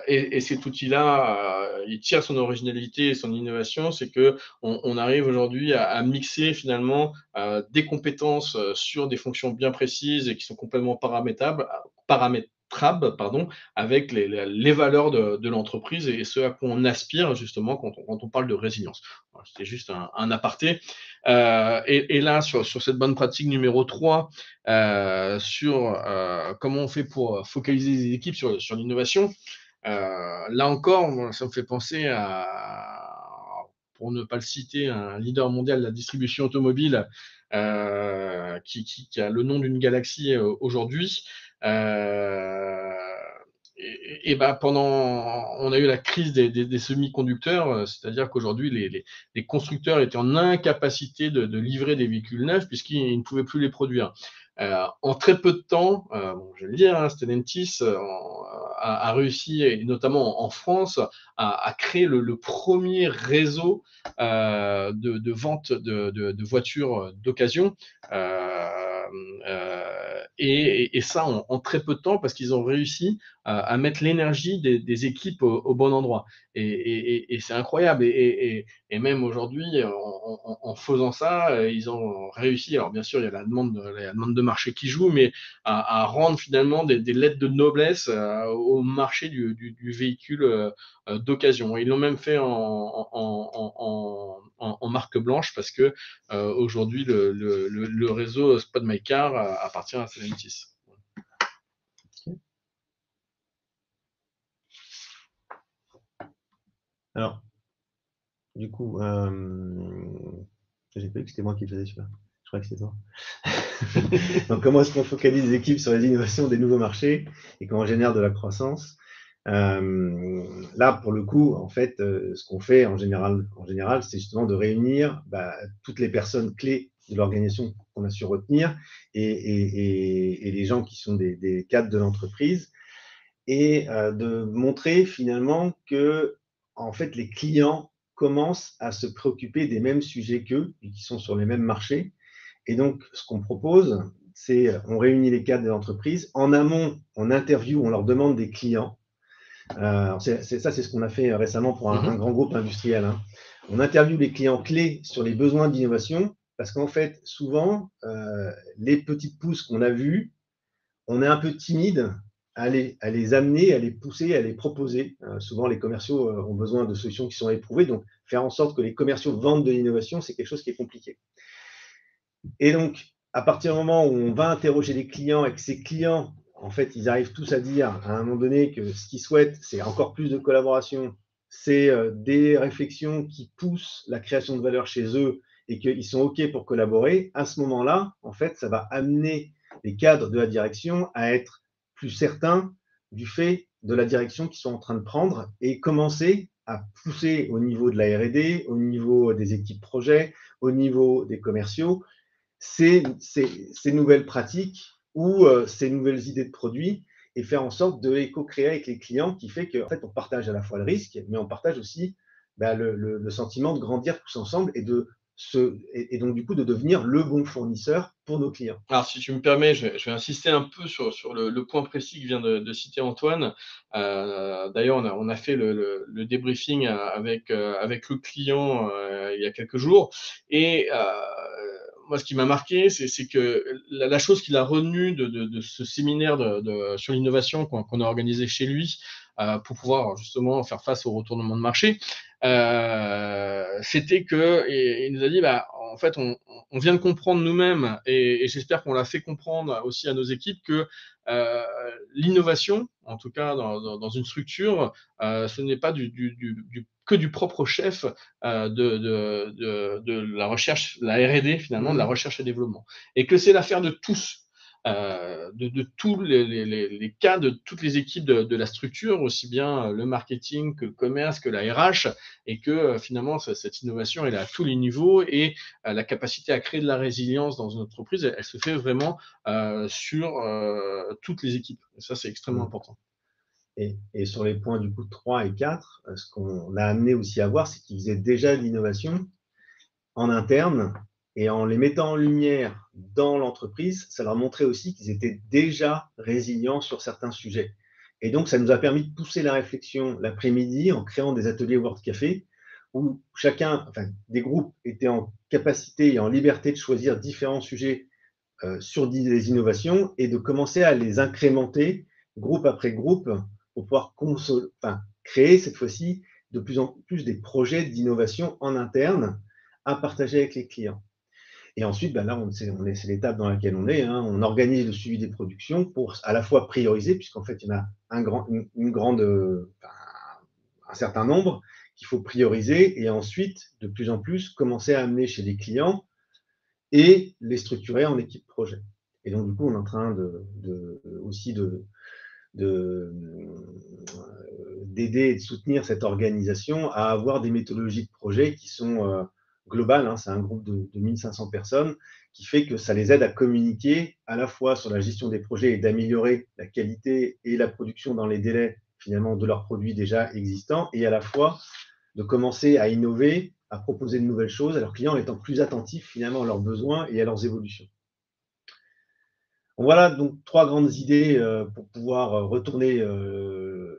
Et cet outil-là, il tire son originalité et son innovation, c'est que on arrive aujourd'hui à mixer finalement des compétences sur des fonctions bien précises et qui sont complètement paramétrables, pardon, avec les valeurs de l'entreprise et ce à quoi on aspire justement quand on parle de résilience. Voilà, c'était juste un aparté. Et là, sur cette bonne pratique numéro 3, sur comment on fait pour focaliser les équipes sur l'innovation, là encore, ça me fait penser pour ne pas le citer, un leader mondial de la distribution automobile qui a le nom d'une galaxie aujourd'hui. On a eu la crise des semi-conducteurs, c'est-à-dire qu'aujourd'hui, les constructeurs étaient en incapacité de livrer des véhicules neufs puisqu'ils ne pouvaient plus les produire. En très peu de temps, bon, je vais le dire, hein, Stellantis a réussi, et notamment en France, à créer le premier réseau de vente de voitures d'occasion. Et ça en très peu de temps, parce qu'ils ont réussi à mettre l'énergie des équipes au bon endroit. Et c'est incroyable. Et même aujourd'hui, en faisant ça, ils ont réussi. Alors bien sûr, il y a la demande de marché qui joue, mais à rendre finalement des lettres de noblesse au marché du véhicule d'occasion. Ils l'ont même fait en marque blanche, parce que aujourd'hui, le réseau Spot My Car appartient à Stellantis. Alors, du coup, j'ai pas vu que c'était moi qui le faisais celui-là. Je crois que c'était toi. Donc, comment est-ce qu'on focalise les équipes sur les innovations des nouveaux marchés et comment on génère de la croissance? Là, pour le coup, en fait, ce qu'on fait en général, c'est justement de réunir toutes les personnes clés de l'organisation qu'on a su retenir et les gens qui sont des cadres de l'entreprise, et de montrer finalement que, en fait, les clients commencent à se préoccuper des mêmes sujets qu'eux, et qui sont sur les mêmes marchés. Et donc, ce qu'on propose, c'est on réunit les cadres de l'entreprise. En amont, on interviewe, on leur demande des clients. C'est ce qu'on a fait récemment pour un grand groupe industriel, hein. On interviewe les clients clés sur les besoins d'innovation, parce qu'en fait, souvent, les petites pousses qu'on a vues, on est un peu timide à les amener, à les pousser, à les proposer. Souvent, les commerciaux ont besoin de solutions qui sont éprouvées, donc faire en sorte que les commerciaux vendent de l'innovation, c'est quelque chose qui est compliqué. Et donc, à partir du moment où on va interroger les clients et que ces clients, en fait, ils arrivent tous à dire à un moment donné que ce qu'ils souhaitent, c'est encore plus de collaboration, c'est des réflexions qui poussent la création de valeur chez eux et qu'ils sont OK pour collaborer, à ce moment-là, en fait, ça va amener les cadres de la direction à être plus certains du fait de la direction qu'ils sont en train de prendre et commencer à pousser au niveau de la R&D, au niveau des équipes projets, au niveau des commerciaux, ces nouvelles pratiques ou ces nouvelles idées de produits, et faire en sorte de les co-créer avec les clients, qui fait qu'en fait, on partage à la fois le risque, mais on partage aussi le sentiment de grandir tous ensemble et donc du coup de devenir le bon fournisseur pour nos clients. Alors, si tu me permets, je vais insister un peu sur le point précis que vient de citer Antoine. D'ailleurs, on a fait le débriefing avec le client il y a quelques jours. Et moi, ce qui m'a marqué, c'est que la chose qu'il a retenue de ce séminaire sur l'innovation qu'on a organisé chez lui, pour pouvoir justement faire face au retournement de marché, c'était qu'il nous a dit, en fait, on vient de comprendre nous-mêmes, et j'espère qu'on l'a fait comprendre aussi à nos équipes, que l'innovation, en tout cas dans une structure, ce n'est pas que du propre chef de la recherche, la R&D finalement, de la recherche et développement, et que c'est l'affaire de tous. De tous les cas, de toutes les équipes de la structure, aussi bien le marketing que le commerce, que la RH, et que finalement cette innovation elle est à tous les niveaux, et la capacité à créer de la résilience dans une entreprise, elle se fait vraiment sur toutes les équipes. Et ça, c'est extrêmement important. Et sur les points du coup 3 et 4, ce qu'on a amené aussi à voir, c'est qu'ils faisaient déjà de l'innovation en interne, et en les mettant en lumière dans l'entreprise, ça leur montrait aussi qu'ils étaient déjà résilients sur certains sujets. Et donc, ça nous a permis de pousser la réflexion l'après-midi en créant des ateliers World Café où des groupes étaient en capacité et en liberté de choisir différents sujets sur des innovations et de commencer à les incrémenter groupe après groupe pour pouvoir créer cette fois-ci de plus en plus des projets d'innovation en interne à partager avec les clients. Et ensuite, là, c'est l'étape dans laquelle on est, hein. On organise le suivi des productions pour à la fois prioriser, puisqu'en fait, il y en a un certain nombre qu'il faut prioriser, et ensuite, de plus en plus, commencer à amener chez les clients et les structurer en équipe projet. Et donc, du coup, on est en train aussi d'aider et de soutenir cette organisation à avoir des méthodologies de projet qui sont global, hein, c'est un groupe de 1500 personnes, qui fait que ça les aide à communiquer à la fois sur la gestion des projets et d'améliorer la qualité et la production dans les délais finalement de leurs produits déjà existants, et à la fois de commencer à innover, à proposer de nouvelles choses à leurs clients en étant plus attentifs finalement à leurs besoins et à leurs évolutions. Voilà donc trois grandes idées pour pouvoir retourner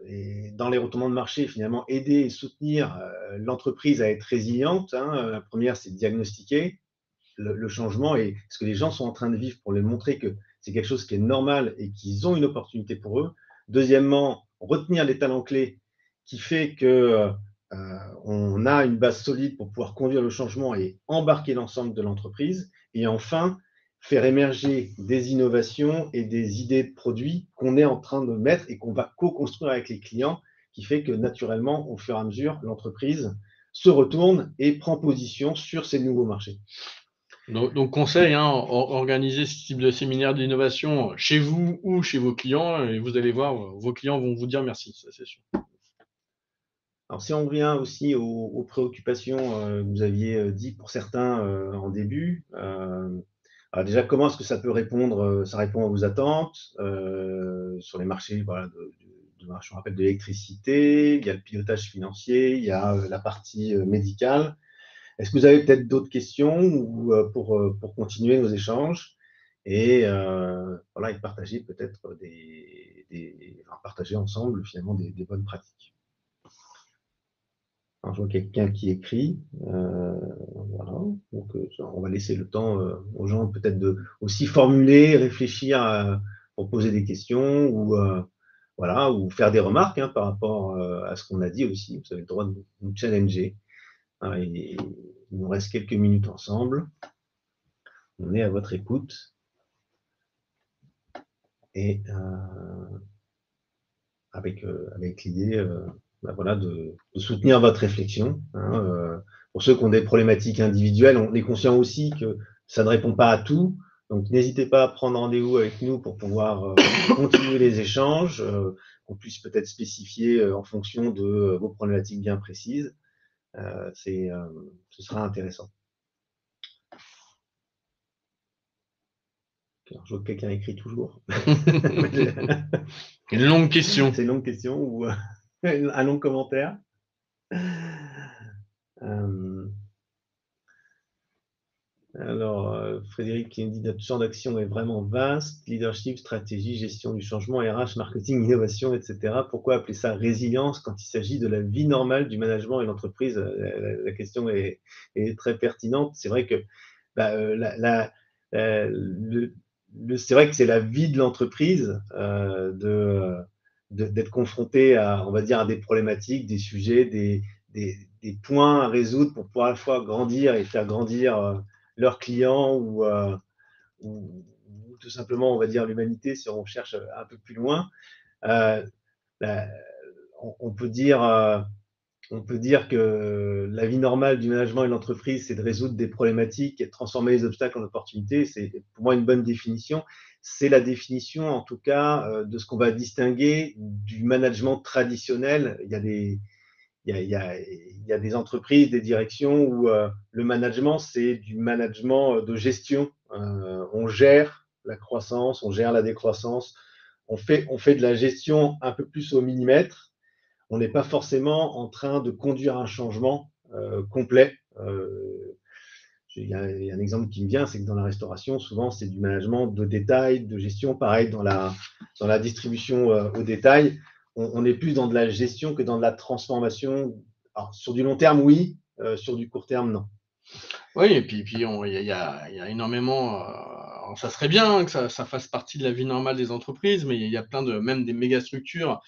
et dans les retournements de marché, finalement aider et soutenir l'entreprise à être résiliente, hein. La première, c'est de diagnostiquer le changement et ce que les gens sont en train de vivre pour leur montrer que c'est quelque chose qui est normal et qu'ils ont une opportunité pour eux. Deuxièmement, retenir les talents clés qui fait que on a une base solide pour pouvoir conduire le changement et embarquer l'ensemble de l'entreprise. Et enfin, faire émerger des innovations et des idées de produits qu'on est en train de mettre et qu'on va co-construire avec les clients, qui fait que naturellement, au fur et à mesure, l'entreprise se retourne et prend position sur ces nouveaux marchés. Donc conseil, hein, organisez ce type de séminaire d'innovation chez vous ou chez vos clients et vous allez voir, vos clients vont vous dire merci, ça c'est sûr. Alors, si on revient aussi aux préoccupations que vous aviez dit pour certains en début, alors déjà, comment est-ce que ça peut répondre, ça répond à vos attentes sur les marchés, voilà, je me rappelle de l'électricité, il y a le pilotage financier, il y a la partie médicale. Est-ce que vous avez peut-être d'autres questions ou, pour continuer nos échanges et voilà, et partager peut-être enfin, partager ensemble finalement des bonnes pratiques. Alors, je vois quelqu'un qui écrit. Voilà. Donc, on va laisser le temps aux gens peut-être de aussi formuler, réfléchir pour poser des questions ou, voilà, ou faire des remarques hein, par rapport à ce qu'on a dit aussi. Vous avez le droit de nous challenger. Hein, et il nous reste quelques minutes ensemble. On est à votre écoute. Et avec l'idée voilà, de soutenir votre réflexion. Hein, pour ceux qui ont des problématiques individuelles, on est conscient aussi que ça ne répond pas à tout. Donc, n'hésitez pas à prendre rendez-vous avec nous pour pouvoir continuer les échanges, qu'on puisse peut-être spécifier en fonction de vos problématiques bien précises. Ce sera intéressant. Alors, je vois que quelqu'un écrit toujours. Une longue question. C'est une longue question ou un long commentaire. Alors, Frédéric qui nous dit notre champ d'action est vraiment vaste, leadership, stratégie, gestion du changement, RH, marketing, innovation, etc. Pourquoi appeler ça résilience quand il s'agit de la vie normale du management et l'entreprise? La question est très pertinente. C'est vrai que bah, c'est vrai que c'est la vie de l'entreprise d'être confronté à, on va dire, à des problématiques, des sujets, des points à résoudre pour pouvoir à la fois grandir et faire grandir leurs clients ou tout simplement, on va dire, l'humanité si on cherche un peu plus loin. Euh, on peut dire que la vie normale du management et de l'entreprise, c'est de résoudre des problématiques et de transformer les obstacles en opportunités. C'est pour moi une bonne définition. C'est la définition, en tout cas, de ce qu'on va distinguer du management traditionnel. Il y a des entreprises, des directions où le management, c'est du management de gestion. On gère la croissance, on gère la décroissance, on fait de la gestion un peu plus au millimètre. On n'est pas forcément en train de conduire un changement complet. Il y a un exemple qui me vient, c'est que dans la restauration, souvent, c'est du management de détail, de gestion. Pareil, dans la distribution au détail, on est plus dans de la gestion que dans de la transformation. Alors, sur du long terme, oui. Sur du court terme, non. Oui, et puis il y a énormément, ça serait bien que ça fasse partie de la vie normale des entreprises, mais il y a plein de même des méga structures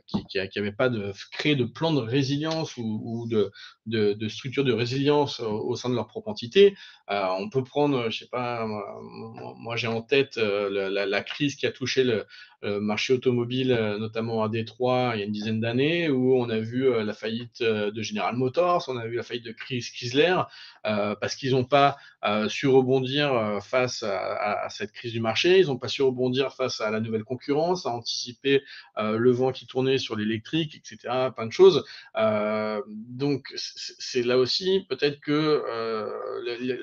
qui avaient pas créé de plan de résilience ou de structure de résilience au sein de leur propre entité. On peut prendre, je sais pas, moi j'ai en tête la crise qui a touché le marché automobile, notamment à Détroit, il y a une dizaine d'années, où on a vu la faillite de General Motors, on a vu la faillite de Chrysler, parce qu'ils n'ont pas su rebondir face à cette crise du marché, ils n'ont pas su rebondir face à la nouvelle concurrence, à anticiper le vent qui tournait sur l'électrique, etc., plein de choses. Donc, c'est là aussi peut-être que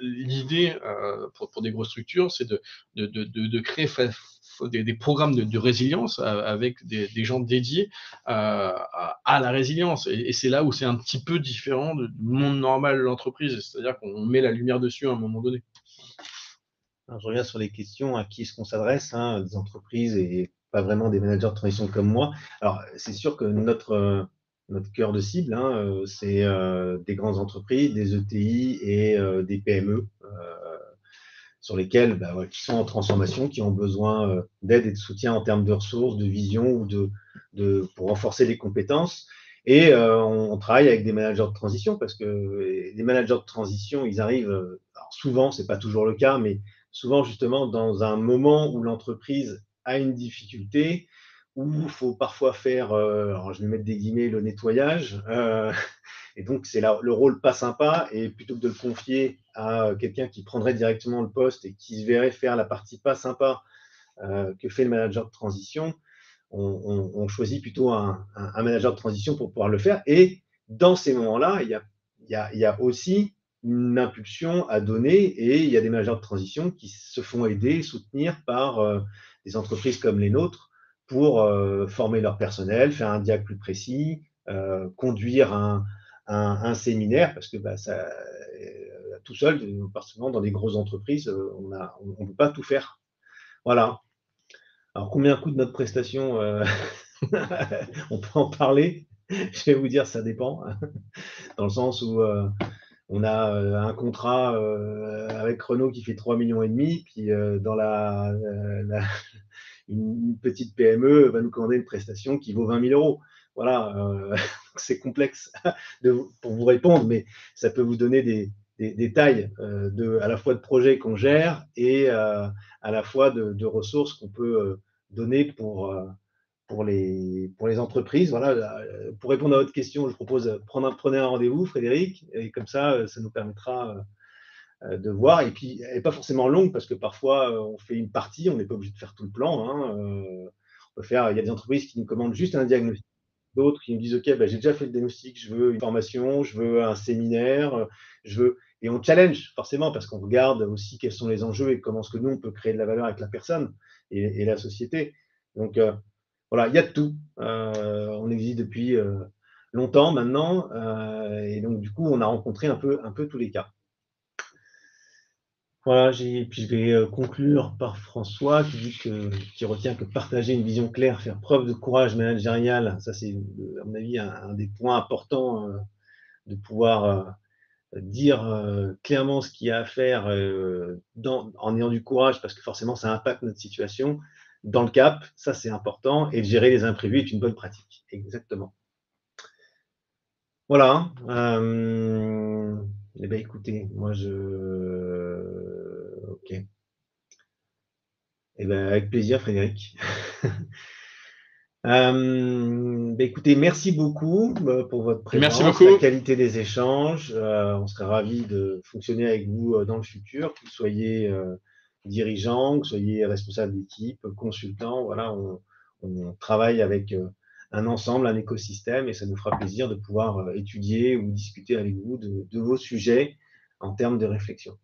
l'idée pour des grosses structures, c'est de créer des programmes de résilience avec des gens dédiés à la résilience. Et c'est là où c'est un petit peu différent du monde normal de l'entreprise, c'est-à-dire qu'on met la lumière dessus à un moment donné. Alors, je reviens sur les questions, à qui est-ce qu'on s'adresse, hein, des entreprises et pas vraiment des managers de transition comme moi. Alors, c'est sûr que notre cœur de cible, hein, c'est des grandes entreprises, des ETI et des PME sur lesquelles, qui sont en transformation, qui ont besoin d'aide et de soutien en termes de ressources, de vision ou pour renforcer les compétences. Et on travaille avec des managers de transition parce que les managers de transition, ils arrivent, alors souvent, c'est pas toujours le cas, mais souvent justement dans un moment où l'entreprise a une difficulté, où il faut parfois faire, alors je vais mettre des guillemets, le nettoyage. Et donc, c'est le rôle pas sympa. Et plutôt que de le confier à quelqu'un qui prendrait directement le poste et qui se verrait faire la partie pas sympa que fait le manager de transition, on choisit plutôt un manager de transition pour pouvoir le faire. Et dans ces moments-là, il y a aussi une impulsion à donner et il y a des managers de transition qui se font aider, soutenir par des entreprises comme les nôtres pour former leur personnel, faire un diag plus précis, conduire un séminaire, parce que tout seul, particulièrement dans des grosses entreprises, on ne peut pas tout faire. Voilà. Alors, combien coûte notre prestation On peut en parler. Je vais vous dire, ça dépend, dans le sens où on a un contrat avec Renault qui fait 3,5 millions, puis dans une petite PME va nous commander une prestation qui vaut 20 000 euros. Voilà, c'est complexe pour vous répondre, mais ça peut vous donner des tailles à la fois de projets qu'on gère et à la fois de ressources qu'on peut donner pour les entreprises. Voilà, pour répondre à votre question, je propose prenez un rendez-vous, Frédéric, et comme ça nous permettra de voir. Et puis, elle n'est pas forcément longue parce que parfois, on fait une partie, on n'est pas obligé de faire tout le plan. Hein, il y a des entreprises qui nous commandent juste un diagnostic, d'autres qui nous disent, OK, j'ai déjà fait le diagnostic, je veux une formation, je veux un séminaire, et on challenge forcément parce qu'on regarde aussi quels sont les enjeux et comment est-ce que nous, on peut créer de la valeur avec la personne et la société. Donc, voilà, il y a de tout. On existe depuis longtemps maintenant, et donc du coup, on a rencontré un peu tous les cas. Voilà, puis je vais conclure par François qui retient que partager une vision claire, faire preuve de courage managérial, ça c'est à mon avis un des points importants de pouvoir dire clairement ce qu'il y a à faire en ayant du courage parce que forcément ça impacte notre situation. Dans le cap, ça c'est important, et de gérer les imprévus est une bonne pratique. Exactement. Voilà. Eh bien, écoutez, moi ok. Eh bien, avec plaisir, Frédéric. Écoutez, merci beaucoup pour votre présence, la qualité des échanges. On serait ravis de fonctionner avec vous dans le futur, que vous soyez dirigeant, que vous soyez responsable d'équipe, consultant. Voilà, on travaille avec un ensemble, un écosystème, et ça nous fera plaisir de pouvoir étudier ou discuter avec vous de vos sujets en termes de réflexion.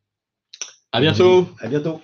À bientôt. À bientôt.